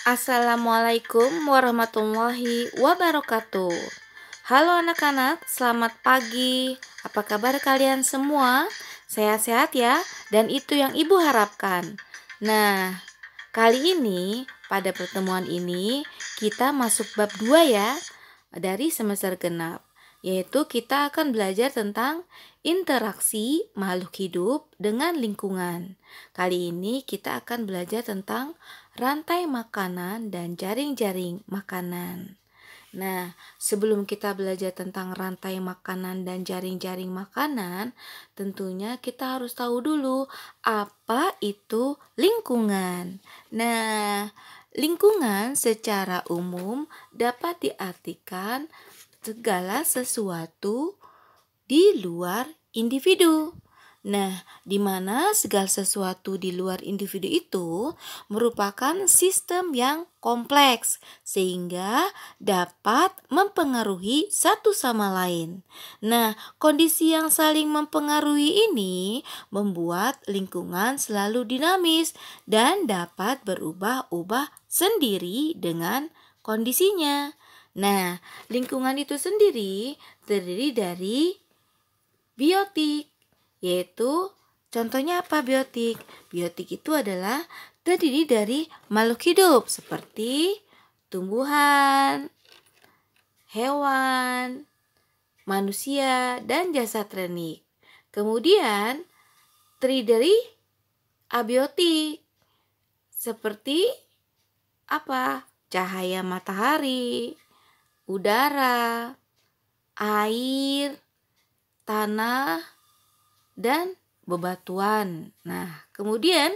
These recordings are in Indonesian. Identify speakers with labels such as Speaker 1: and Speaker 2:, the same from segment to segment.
Speaker 1: Assalamualaikum warahmatullahi wabarakatuh. Halo anak-anak, selamat pagi. Apa kabar kalian semua? Sehat-sehat ya, dan itu yang ibu harapkan. Nah, kali ini pada pertemuan ini kita masuk bab 2 ya, dari semester genap. Yaitu kita akan belajar tentang interaksi makhluk hidup dengan lingkungan. Kali ini kita akan belajar tentang rantai makanan dan jaring-jaring makanan. Nah, sebelum kita belajar tentang rantai makanan dan jaring-jaring makanan, tentunya kita harus tahu dulu apa itu lingkungan. Nah, lingkungan secara umum dapat diartikan segala sesuatu di luar individu. Nah, di mana segala sesuatu di luar individu itu merupakan sistem yang kompleks sehingga dapat mempengaruhi satu sama lain. Nah, kondisi yang saling mempengaruhi ini membuat lingkungan selalu dinamis dan dapat berubah-ubah sendiri dengan kondisinya. Nah, lingkungan itu sendiri terdiri dari biotik, yaitu contohnya apa biotik? Biotik itu adalah terdiri dari makhluk hidup seperti tumbuhan, hewan, manusia, dan jasad renik. Kemudian terdiri dari abiotik seperti apa? Cahaya matahari, udara, air, tanah, dan bebatuan. Nah, kemudian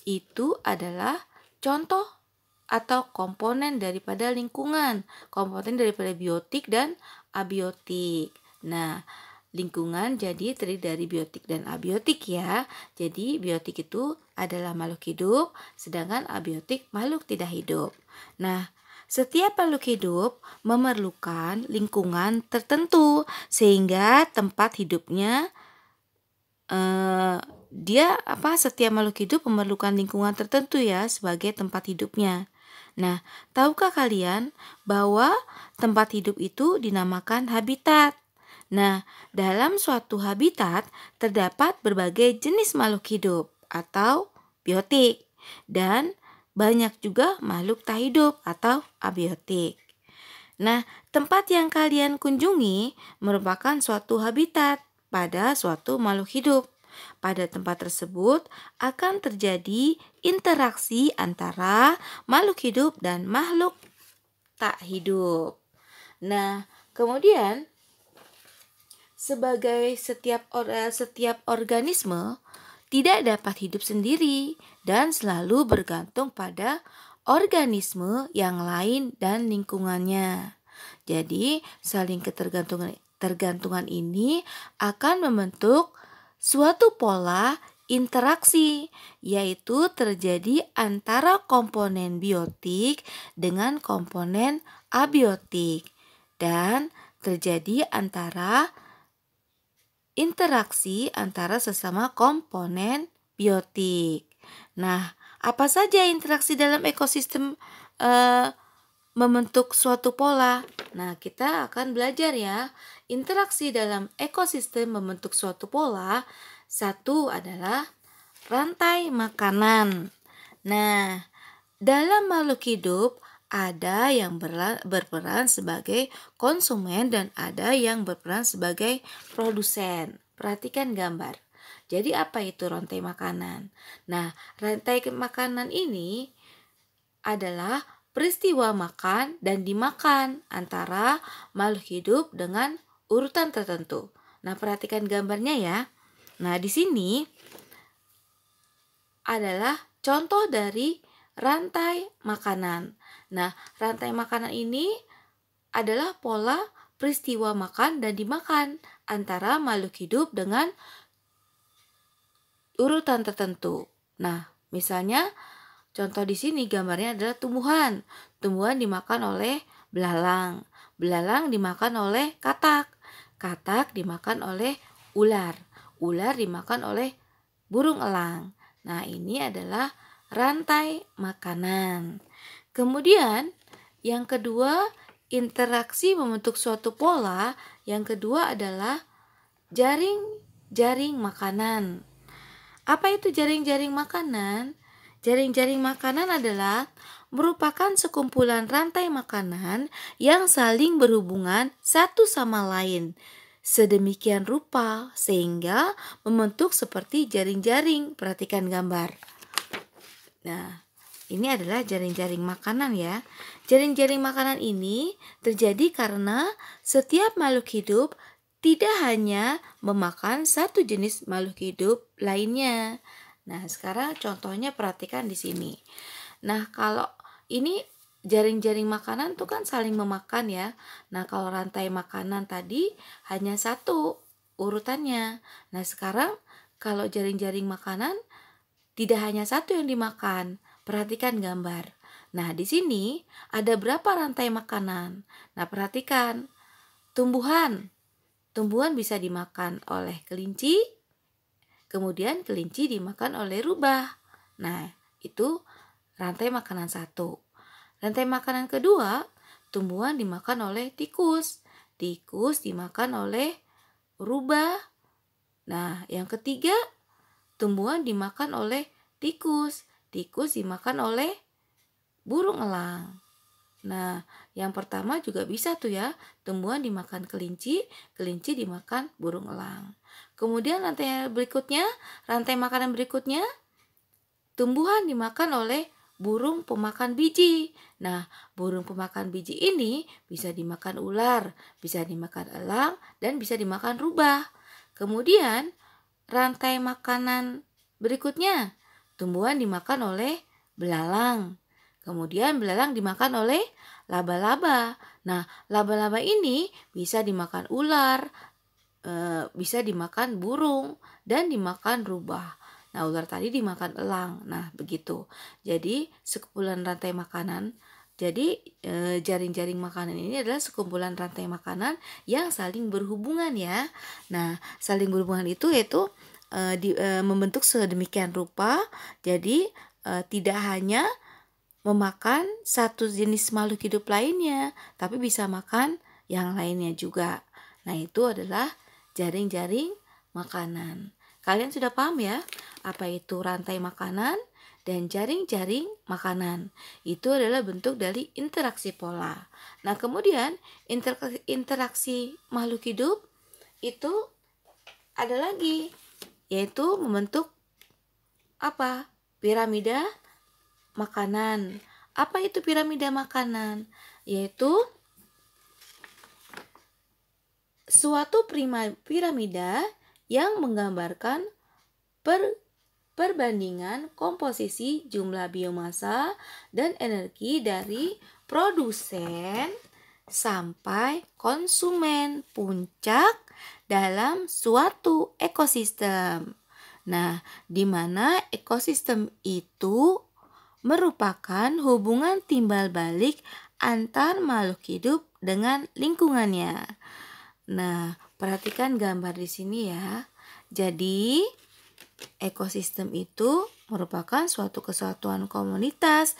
Speaker 1: itu adalah contoh atau komponen daripada lingkungan, komponen daripada biotik dan abiotik. Nah, lingkungan jadi terdiri dari biotik dan abiotik ya. Jadi biotik itu adalah makhluk hidup, sedangkan abiotik makhluk tidak hidup. Nah, setiap makhluk hidup memerlukan lingkungan tertentu sehingga tempat hidupnya setiap makhluk hidup memerlukan lingkungan tertentu ya sebagai tempat hidupnya. Nah, tahukah kalian bahwa tempat hidup itu dinamakan habitat? Nah, dalam suatu habitat terdapat berbagai jenis makhluk hidup atau biotik dan banyak juga makhluk tak hidup atau abiotik. Nah, tempat yang kalian kunjungi merupakan suatu habitat pada suatu makhluk hidup. Pada tempat tersebut akan terjadi interaksi antara makhluk hidup dan makhluk tak hidup. Nah, kemudian sebagai setiap organisme tidak dapat hidup sendiri dan selalu bergantung pada organisme yang lain dan lingkungannya. Jadi, saling ketergantungan ini akan membentuk suatu pola interaksi, yaitu terjadi antara komponen biotik dengan komponen abiotik dan terjadi interaksi antara sesama komponen biotik. Nah, apa saja interaksi dalam ekosistem membentuk suatu pola? Nah, kita akan belajar ya. Interaksi dalam ekosistem membentuk suatu pola. Satu adalah rantai makanan. Nah, dalam makhluk hidup ada yang berperan sebagai konsumen dan ada yang berperan sebagai produsen. Perhatikan gambar. Jadi apa itu rantai makanan? Nah, rantai makanan ini adalah peristiwa makan dan dimakan antara makhluk hidup dengan urutan tertentu. Nah, perhatikan gambarnya ya. Nah, di sini adalah contoh dari rantai makanan. Nah, rantai makanan ini adalah pola peristiwa makan dan dimakan antara makhluk hidup dengan urutan tertentu. Nah, misalnya contoh di sini gambarnya adalah tumbuhan. Tumbuhan dimakan oleh belalang. Belalang dimakan oleh katak. Katak dimakan oleh ular. Ular dimakan oleh burung elang. Nah, ini adalah rantai makanan. Kemudian yang kedua, interaksi membentuk suatu pola. Yang kedua adalah jaring-jaring makanan. Apa itu jaring-jaring makanan? Jaring-jaring makanan adalah merupakan sekumpulan rantai makanan yang saling berhubungan satu sama lain sedemikian rupa sehingga membentuk seperti jaring-jaring. Perhatikan gambar. Nah, ini adalah jaring-jaring makanan ya. Jaring-jaring makanan ini terjadi karena setiap makhluk hidup tidak hanya memakan satu jenis makhluk hidup lainnya. Nah, sekarang contohnya perhatikan di sini. Nah, kalau ini jaring-jaring makanan tuh kan saling memakan ya. Nah, kalau rantai makanan tadi hanya satu urutannya. Nah, sekarang kalau jaring-jaring makanan tidak hanya satu yang dimakan. Perhatikan gambar. Nah, di sini ada berapa rantai makanan? Nah, perhatikan. Tumbuhan. Tumbuhan bisa dimakan oleh kelinci, kemudian kelinci dimakan oleh rubah. Nah, itu rantai makanan satu. Rantai makanan kedua, tumbuhan dimakan oleh tikus. Tikus dimakan oleh rubah. Nah, yang ketiga, tumbuhan dimakan oleh tikus. Tikus dimakan oleh burung elang. Nah, yang pertama juga bisa tuh ya, tumbuhan dimakan kelinci, kelinci dimakan burung elang. Kemudian rantai makanan berikutnya, tumbuhan dimakan oleh burung pemakan biji. Nah, burung pemakan biji ini bisa dimakan ular, bisa dimakan elang, dan bisa dimakan rubah. Kemudian, rantai makanan berikutnya, tumbuhan dimakan oleh belalang. Kemudian belalang dimakan oleh laba-laba. Nah, laba-laba ini bisa dimakan ular, bisa dimakan burung, dan dimakan rubah. Nah, ular tadi dimakan elang. Nah, begitu. Jadi, sekumpulan rantai makanan. Jadi, jaring-jaring makanan ini adalah sekumpulan rantai makanan yang saling berhubungan ya. Nah, saling berhubungan itu yaitu membentuk sedemikian rupa. Jadi, tidak hanya memakan satu jenis makhluk hidup lainnya, tapi bisa makan yang lainnya juga. Nah, itu adalah jaring-jaring makanan. Kalian sudah paham ya, apa itu rantai makanan dan jaring-jaring makanan? Itu adalah bentuk dari interaksi pola. Nah, kemudian interaksi makhluk hidup itu ada lagi, yaitu membentuk apa? Piramida makanan. Apa itu piramida makanan? Yaitu suatu piramida yang menggambarkan perbandingan komposisi jumlah biomasa dan energi dari produsen sampai konsumen puncak dalam suatu ekosistem. Nah, di mana ekosistem itu merupakan hubungan timbal balik antar makhluk hidup dengan lingkungannya. Nah, perhatikan gambar di sini ya. Jadi, ekosistem itu merupakan suatu kesatuan komunitas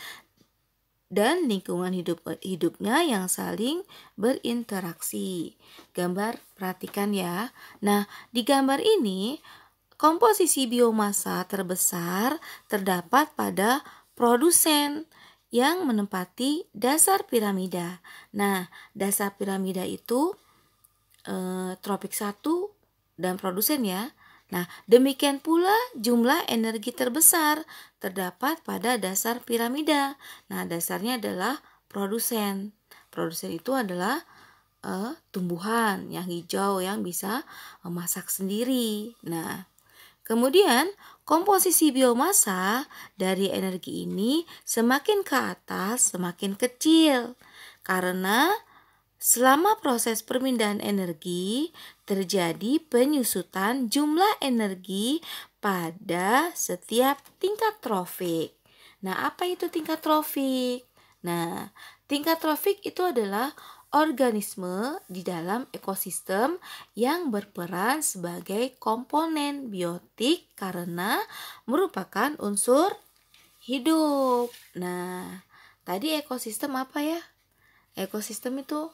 Speaker 1: dan lingkungan hidupnya yang saling berinteraksi. Gambar perhatikan ya. Nah, di gambar ini komposisi biomasa terbesar terdapat pada produsen yang menempati dasar piramida. Nah, dasar piramida itu tropik 1 dan produsen ya. Nah, demikian pula jumlah energi terbesar terdapat pada dasar piramida. Nah, dasarnya adalah produsen. Produsen itu adalah tumbuhan yang hijau yang bisa memasak sendiri. Nah, kemudian komposisi biomasa dari energi ini semakin ke atas semakin kecil karena selama proses perpindahan energi terjadi penyusutan jumlah energi pada setiap tingkat trofik. Nah, apa itu tingkat trofik? Nah, tingkat trofik itu adalah organisme di dalam ekosistem yang berperan sebagai komponen biotik karena merupakan unsur hidup. Nah, Tadi ekosistem apa ya? Ekosistem itu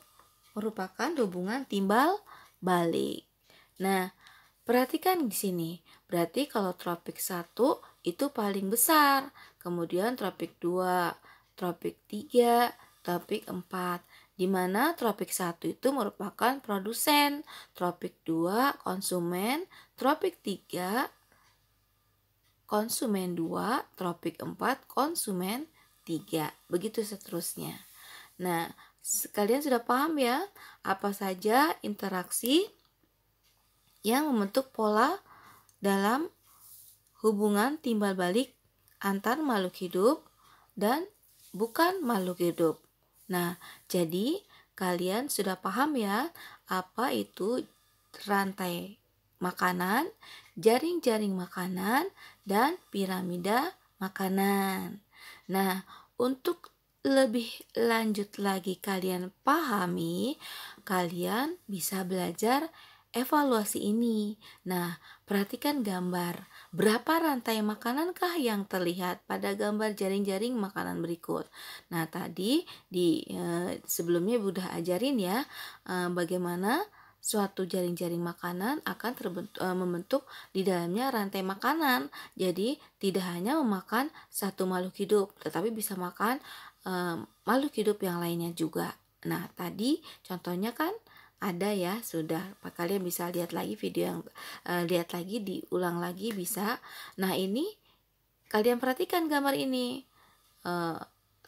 Speaker 1: merupakan hubungan timbal balik. Nah, perhatikan di sini. Berarti kalau tropik 1 itu paling besar, kemudian tropik 2, tropik 3, tropik 4. Di mana tropik 1 itu merupakan produsen, tropik 2 konsumen, tropik 3 konsumen 2, tropik 4 konsumen 3. Begitu seterusnya. Nah, kalian sudah paham ya apa saja interaksi yang membentuk pola dalam hubungan timbal balik antar makhluk hidup dan bukan makhluk hidup. Nah, jadi kalian sudah paham ya apa itu rantai makanan, jaring-jaring makanan, dan piramida makanan. Nah, untuk lebih lanjut lagi kalian pahami, kalian bisa belajar evaluasi ini. Nah, perhatikan gambar. Berapa rantai makanankah yang terlihat pada gambar jaring-jaring makanan berikut? Nah, tadi di sebelumnya Ibu udah ajarin ya bagaimana suatu jaring-jaring makanan akan membentuk di dalamnya rantai makanan. Jadi tidak hanya memakan satu makhluk hidup, tetapi bisa makan makhluk hidup yang lainnya juga. Nah, tadi contohnya kan ada ya, sudah kalian bisa lihat lagi video yang lihat lagi, diulang lagi bisa. Nah, ini kalian perhatikan gambar ini.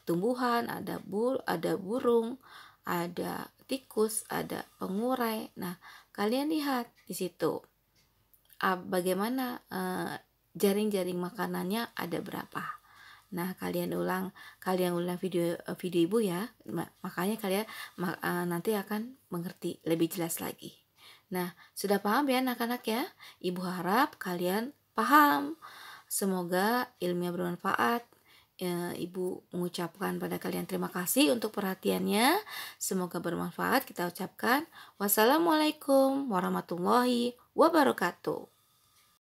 Speaker 1: Tumbuhan, ada burung, ada tikus, ada pengurai. Nah, kalian lihat di situ bagaimana jaring-jaring makanannya ada berapa. Nah, kalian ulang video Ibu ya. Makanya kalian nanti akan mengerti lebih jelas lagi. Nah, sudah paham ya anak-anak ya? Ibu harap kalian paham. Semoga ilmunya bermanfaat. Ibu mengucapkan pada kalian terima kasih untuk perhatiannya. Semoga bermanfaat. Kita ucapkan wassalamualaikum warahmatullahi wabarakatuh.